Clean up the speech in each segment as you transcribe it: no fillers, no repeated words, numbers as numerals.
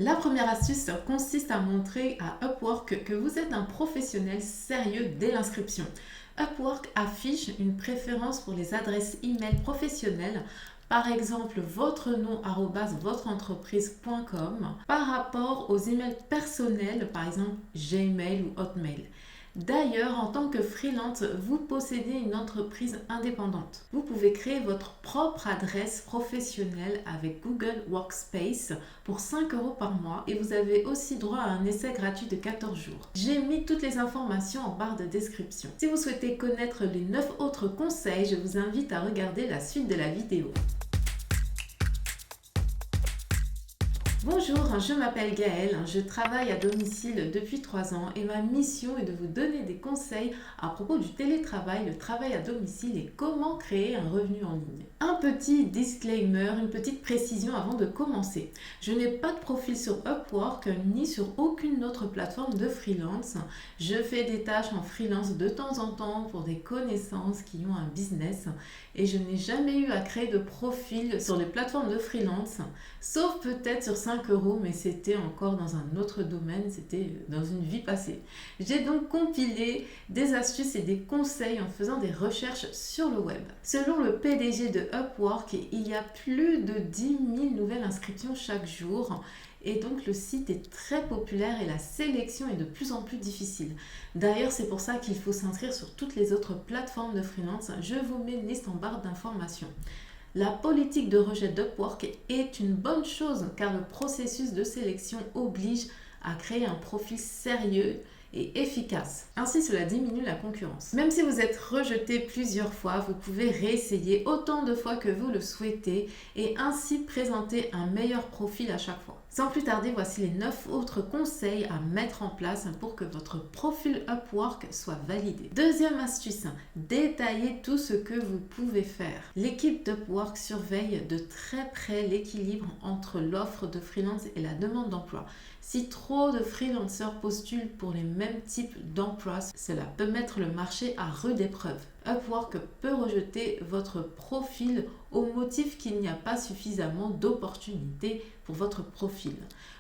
La première astuce consiste à montrer à Upwork que vous êtes un professionnel sérieux dès l'inscription. Upwork affiche une préférence pour les adresses e-mail professionnelles, par exemple votre nom @votreentreprise.com, par rapport aux emails personnels, par exemple Gmail ou Hotmail. D'ailleurs, en tant que freelance, vous possédez une entreprise indépendante. Vous pouvez créer votre propre adresse professionnelle avec Google Workspace pour 5 € par mois et vous avez aussi droit à un essai gratuit de 14 jours. J'ai mis toutes les informations en barre de description. Si vous souhaitez connaître les 9 autres conseils, je vous invite à regarder la suite de la vidéo. Bonjour, je m'appelle Gaëlle, je travaille à domicile depuis 3 ans et ma mission est de vous donner des conseils à propos du télétravail, le travail à domicile et comment créer un revenu en ligne. Un petit disclaimer, une petite précision avant de commencer. Je n'ai pas de profil sur Upwork ni sur aucune autre plateforme de freelance. Je fais des tâches en freelance de temps en temps pour des connaissances qui ont un business et je n'ai jamais eu à créer de profil sur les plateformes de freelance, sauf peut-être sur 5 €, mais c'était encore dans un autre domaine, c'était dans une vie passée. J'ai donc compilé des astuces et des conseils en faisant des recherches sur le web. Selon le PDG de Upwork, il y a plus de 10 000 nouvelles inscriptions chaque jour. Et donc le site est très populaire et la sélection est de plus en plus difficile. D'ailleurs, c'est pour ça qu'il faut s'inscrire sur toutes les autres plateformes de freelance. Je vous mets une liste en barre d'informations. La politique de rejet d'Upwork est une bonne chose car le processus de sélection oblige à créer un profil sérieux et efficace. Ainsi, cela diminue la concurrence. Même si vous êtes rejeté plusieurs fois, vous pouvez réessayer autant de fois que vous le souhaitez et ainsi présenter un meilleur profil à chaque fois. Sans plus tarder, voici les 9 autres conseils à mettre en place pour que votre profil Upwork soit validé. Deuxième astuce, détaillez tout ce que vous pouvez faire. L'équipe d'Upwork surveille de très près l'équilibre entre l'offre de freelance et la demande d'emploi. Si trop de freelancers postulent pour les mêmes types d'emplois, cela peut mettre le marché à rude épreuve. Upwork peut rejeter votre profil au motif qu'il n'y a pas suffisamment d'opportunités pour votre profil.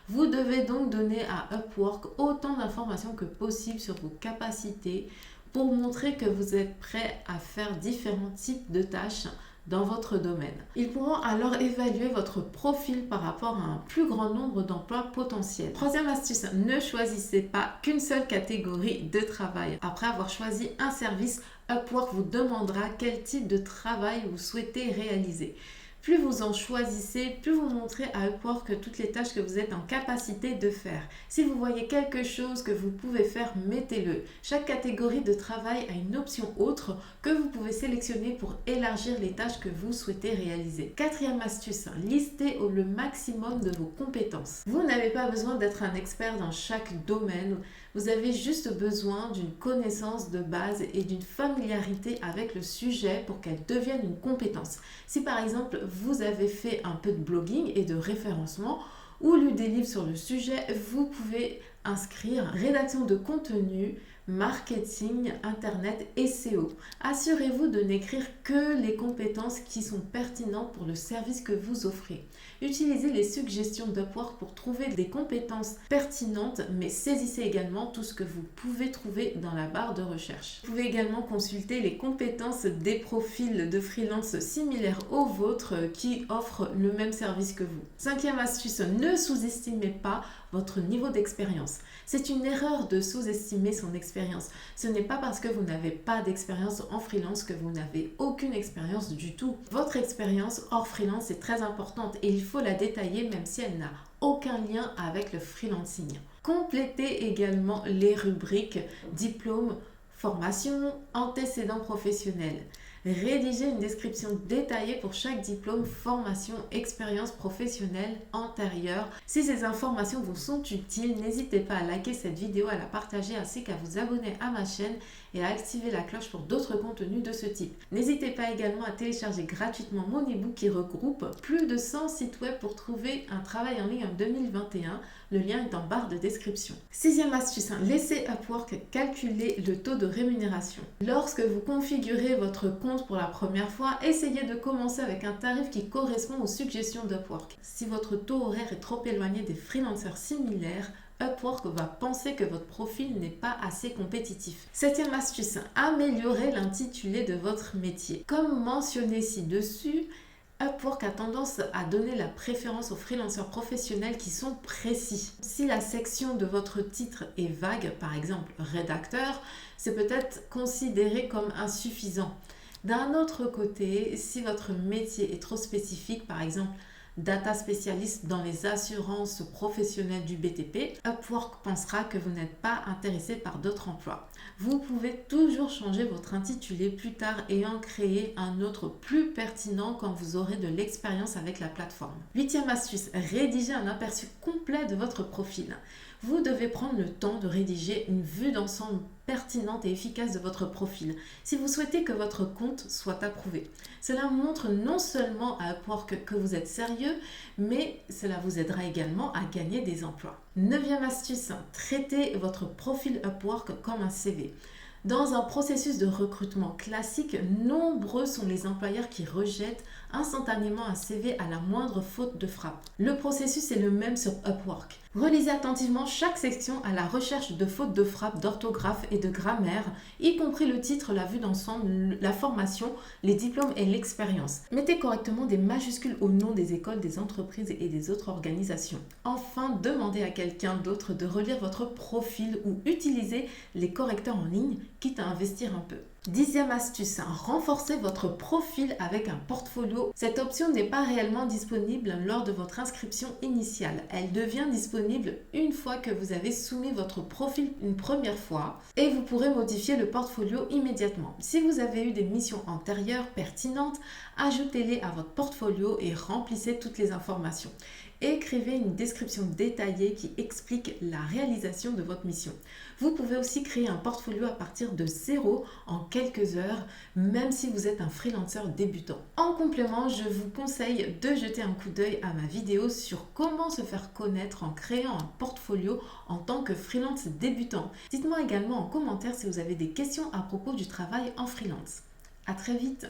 Vous devez donc donner à Upwork autant d'informations que possible sur vos capacités pour montrer que vous êtes prêt à faire différents types de tâches dans votre domaine. Ils pourront alors évaluer votre profil par rapport à un plus grand nombre d'emplois potentiels. Troisième astuce, ne choisissez pas qu'une seule catégorie de travail. Après avoir choisi un service, Upwork vous demandera quel type de travail vous souhaitez réaliser. Plus vous en choisissez, plus vous montrez à Upwork toutes les tâches que vous êtes en capacité de faire. Si vous voyez quelque chose que vous pouvez faire, mettez-le. Chaque catégorie de travail a une option autre que vous pouvez sélectionner pour élargir les tâches que vous souhaitez réaliser. Quatrième astuce, listez le maximum de vos compétences. Vous n'avez pas besoin d'être un expert dans chaque domaine. Vous avez juste besoin d'une connaissance de base et d'une familiarité avec le sujet pour qu'elle devienne une compétence. Si par exemple vous avez fait un peu de blogging et de référencement ou lu des livres sur le sujet, vous pouvez inscrire rédaction de contenu, marketing, internet et SEO. Assurez-vous de n'écrire que les compétences qui sont pertinentes pour le service que vous offrez. Utilisez les suggestions d'Upwork pour trouver des compétences pertinentes, mais saisissez également tout ce que vous pouvez trouver dans la barre de recherche. Vous pouvez également consulter les compétences des profils de freelance similaires aux vôtres qui offrent le même service que vous. Cinquième astuce, ne sous-estimez pas votre niveau d'expérience. C'est une erreur de sous-estimer son expérience. Ce n'est pas parce que vous n'avez pas d'expérience en freelance que vous n'avez aucune expérience du tout. Votre expérience hors freelance est très importante et il faut la détailler même si elle n'a aucun lien avec le freelancing. Complétez également les rubriques diplôme, formation, antécédents professionnels. Rédigez une description détaillée pour chaque diplôme, formation, expérience professionnelle antérieure. Si ces informations vous sont utiles, n'hésitez pas à liker cette vidéo, à la partager ainsi qu'à vous abonner à ma chaîne et à activer la cloche pour d'autres contenus de ce type. N'hésitez pas également à télécharger gratuitement mon e-book qui regroupe plus de 100 sites web pour trouver un travail en ligne en 2021. Le lien est en barre de description. Sixième astuce, laissez Upwork calculer le taux de rémunération. Lorsque vous configurez votre compte pour la première fois, essayez de commencer avec un tarif qui correspond aux suggestions d'Upwork. Si votre taux horaire est trop éloigné des freelancers similaires, Upwork va penser que votre profil n'est pas assez compétitif. Septième astuce, améliorer l'intitulé de votre métier. Comme mentionné ci-dessus, Upwork a tendance à donner la préférence aux freelancers professionnels qui sont précis. Si la section de votre titre est vague, par exemple rédacteur, c'est peut-être considéré comme insuffisant. D'un autre côté, si votre métier est trop spécifique, par exemple data spécialiste dans les assurances professionnelles du BTP, Upwork pensera que vous n'êtes pas intéressé par d'autres emplois. Vous pouvez toujours changer votre intitulé plus tard et en créer un autre plus pertinent quand vous aurez de l'expérience avec la plateforme. Huitième astuce, rédiger un aperçu complet de votre profil. Vous devez prendre le temps de rédiger une vue d'ensemble pertinente et efficace de votre profil si vous souhaitez que votre compte soit approuvé. Cela montre non seulement à Upwork que vous êtes sérieux, mais cela vous aidera également à gagner des emplois. Neuvième astuce, traitez votre profil Upwork comme un CV. Dans un processus de recrutement classique, nombreux sont les employeurs qui rejettent instantanément un CV à la moindre faute de frappe. Le processus est le même sur Upwork. Relisez attentivement chaque section à la recherche de fautes de frappe, d'orthographe et de grammaire, y compris le titre, la vue d'ensemble, la formation, les diplômes et l'expérience. Mettez correctement des majuscules au nom des écoles, des entreprises et des autres organisations. Enfin, demandez à quelqu'un d'autre de relire votre profil ou utilisez les correcteurs en ligne, quitte à investir un peu. Dixième astuce, renforcez votre profil avec un portfolio. Cette option n'est pas réellement disponible lors de votre inscription initiale. Elle devient disponible une fois que vous avez soumis votre profil une première fois et vous pourrez modifier le portfolio immédiatement. Si vous avez eu des missions antérieures pertinentes, ajoutez-les à votre portfolio et remplissez toutes les informations. Écrivez une description détaillée qui explique la réalisation de votre mission. Vous pouvez aussi créer un portfolio à partir de zéro en quelques heures, même si vous êtes un freelancer débutant. En complément, je vous conseille de jeter un coup d'œil à ma vidéo sur comment se faire connaître en créant un portfolio en tant que freelance débutant. Dites-moi également en commentaire si vous avez des questions à propos du travail en freelance. À très vite!